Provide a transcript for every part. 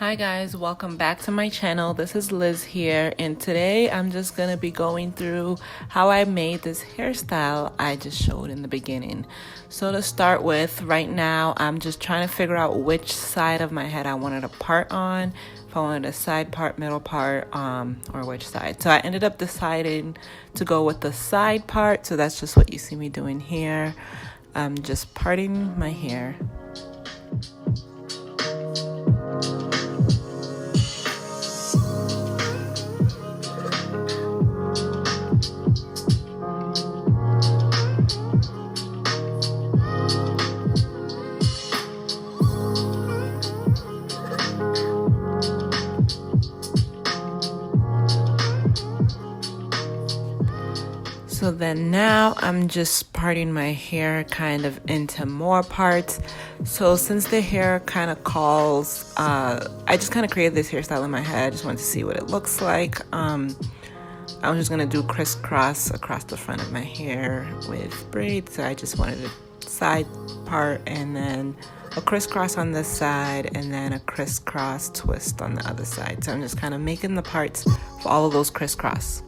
Hi guys, welcome back to my channel. This is Liz here, and today I'm just gonna be going through how I made this hairstyle I just showed in the beginning. So to start with, right now I'm just trying to figure out which side of my head I wanted a part on, if I wanted a side part, middle part, or which side. So I ended up deciding to go with the side part, so that's just what you see me doing here. I'm just parting my hair. So then now I'm just parting my hair kind of into more parts. So since the hair kind of calls, I just kind of created this hairstyle in my head. I just wanted to see what it looks like. I was just going to do crisscross across the front of my hair with braids. So I just wanted a side part and then a crisscross on this side and then a crisscross twist on the other side. So I'm just kind of making the parts for all of those crisscross.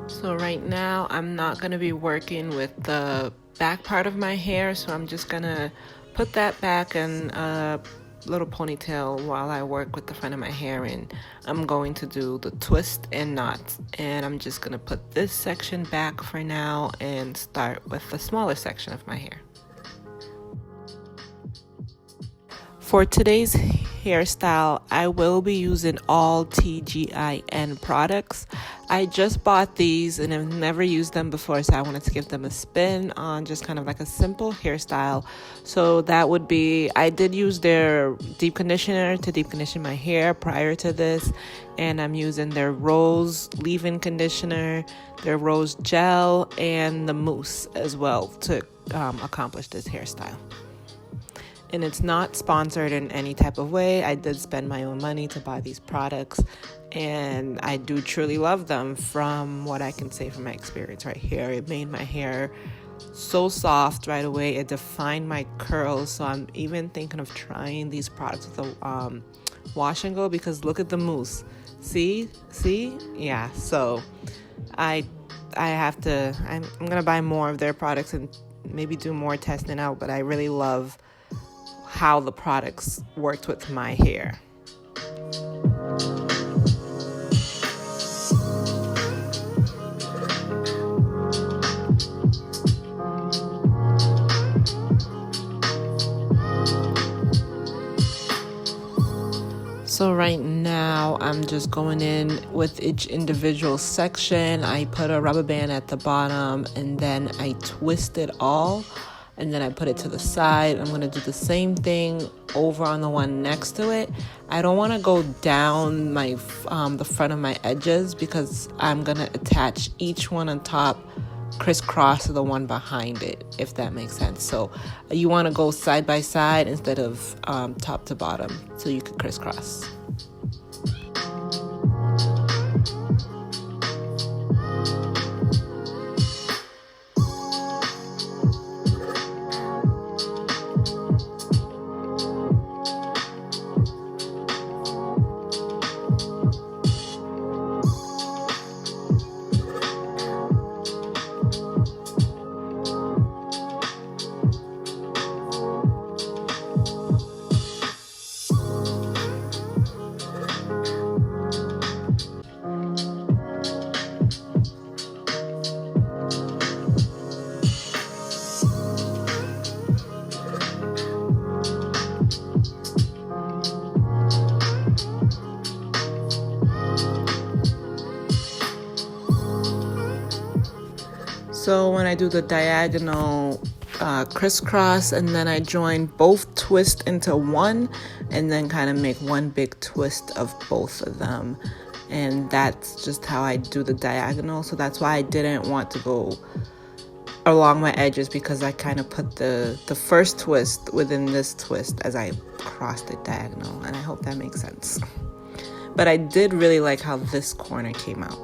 So right now I'm not going to be working with the back part of my hair, so I'm just going to put that back in a little ponytail while I work with the front of my hair, and I'm going to do the twist and knots, and I'm just going to put this section back for now and start with the smaller section of my hair. For today's hairstyle, I will be using all TGIN products. I just bought these and I've never used them before, so I wanted to give them a spin on just kind of like a simple hairstyle. So that would be, I did use their deep conditioner to deep condition my hair prior to this, and I'm using their Rose leave-in conditioner, their Rose gel, and the Mousse as well to accomplish this hairstyle. And it's not sponsored in any type of way. I did spend my own money to buy these products, and I do truly love them from what I can say from my experience right here. It made my hair so soft right away. It defined my curls, so I'm even thinking of trying these products with a wash and go, because look at the mousse. See? Yeah, so I'm gonna buy more of their products and maybe do more testing out, but I really love how the products worked with my hair. So right now I'm just going in with each individual section. I put a rubber band at the bottom and then I twist it all, and then I put it to the side. I'm gonna do the same thing over on the one next to it. I don't wanna go down my the front of my edges, because I'm gonna attach each one on top crisscross to the one behind it, if that makes sense. So you wanna go side by side instead of top to bottom, so you can crisscross. So when I do the diagonal crisscross, and then I join both twists into one, and then kind of make one big twist of both of them. And that's just how I do the diagonal. So that's why I didn't want to go along my edges because I kind of put the first twist within this twist as I crossed it diagonal, and I hope that makes sense. But I did really like how this corner came out.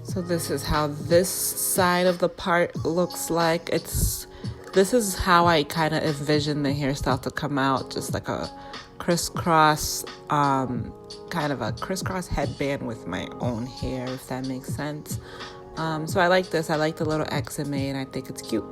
So this is how this side of the part looks like. This is how I kind of envision the hairstyle to come out, just like a crisscross, kind of a crisscross headband with my own hair, if that makes sense. So I like this. I like the little X it made, and I think it's cute.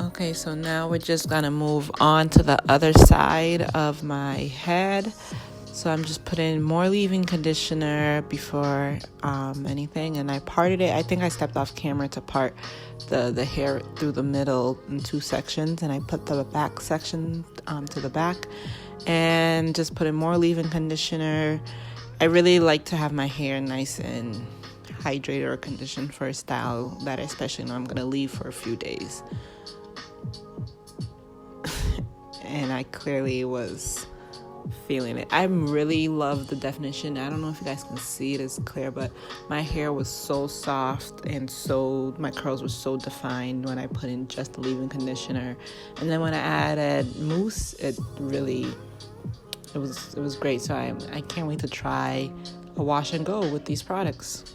Okay, so now we're just gonna move on to the other side of my head. So I'm just putting more leave-in conditioner before anything, and I parted it. I think I stepped off camera to part the hair through the middle in 2 sections, and I put the back section to the back, and just putting more leave-in conditioner. I really like to have my hair nice and hydrated or conditioned for a style that I especially know I'm gonna leave for a few days. And I clearly was feeling it. I really love the definition. I don't know if you guys can see it as clear, but my hair was so soft and my curls were so defined when I put in just the leave-in conditioner. And then when I added mousse, it was great. So I can't wait to try a wash and go with these products.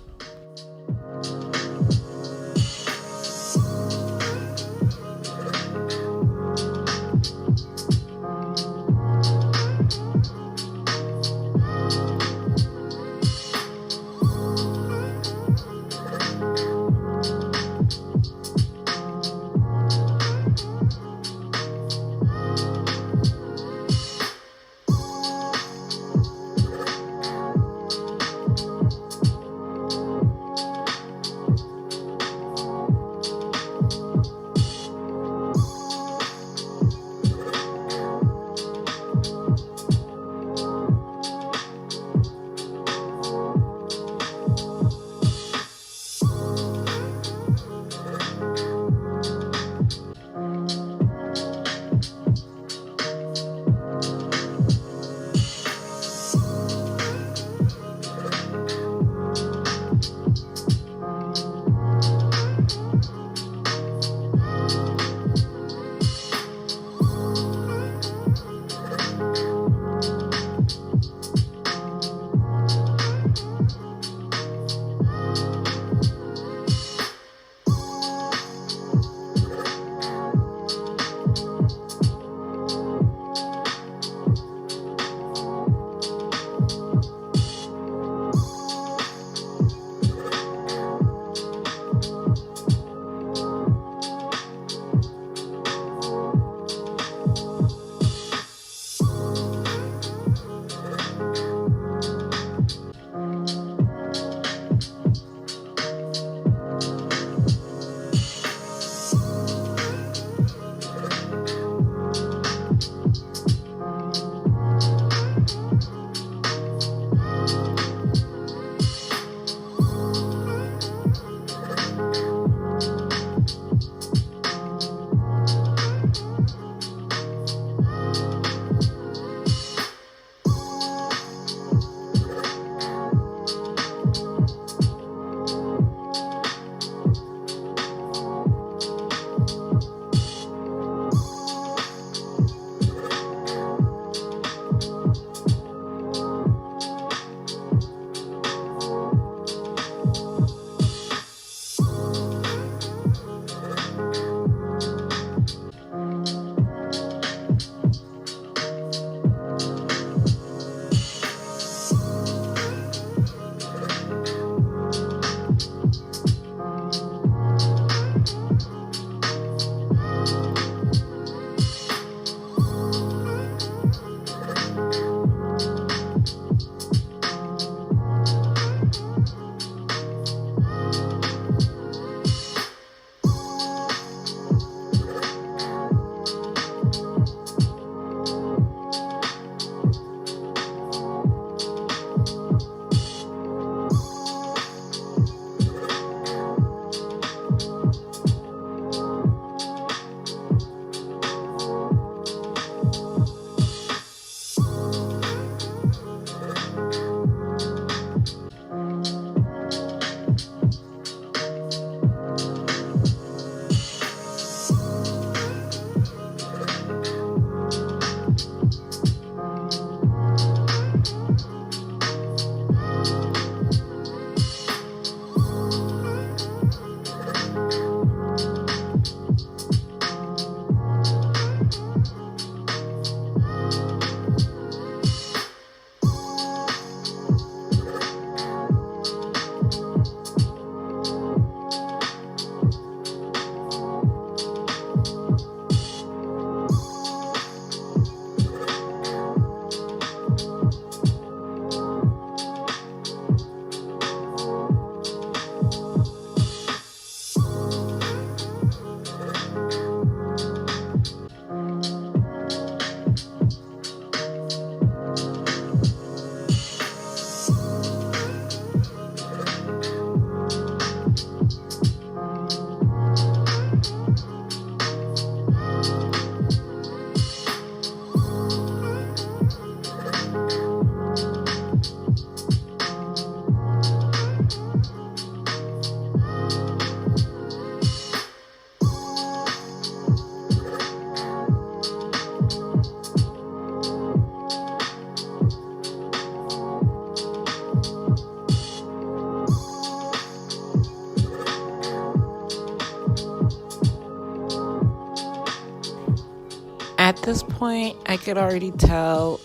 this point, I could already tell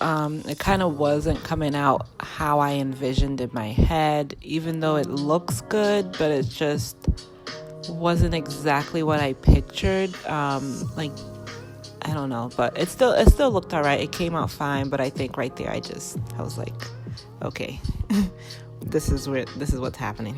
it kind of wasn't coming out how I envisioned in my head, even though it looks good, but it just wasn't exactly what I pictured. Like, I don't know, but it still looked all right. It came out fine, but I think right there I was like, okay, this is what's happening.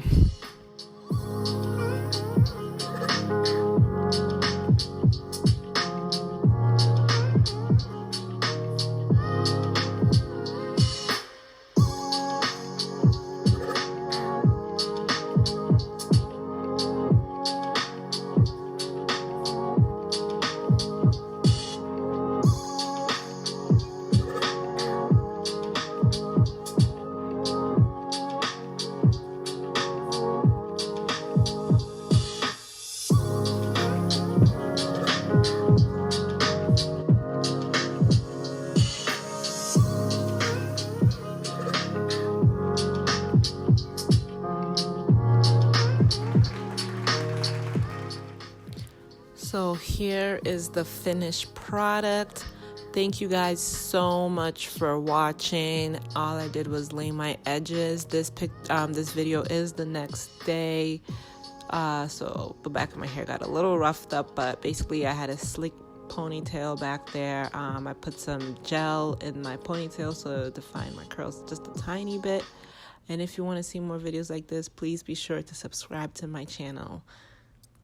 So here is the finished product. Thank you guys so much for watching. All I did was lay my edges. This video is the next day. So the back of my hair got a little roughed up, but basically I had a slick ponytail back there. I put some gel in my ponytail so to define my curls just a tiny bit. And if you want to see more videos like this, please be sure to subscribe to my channel.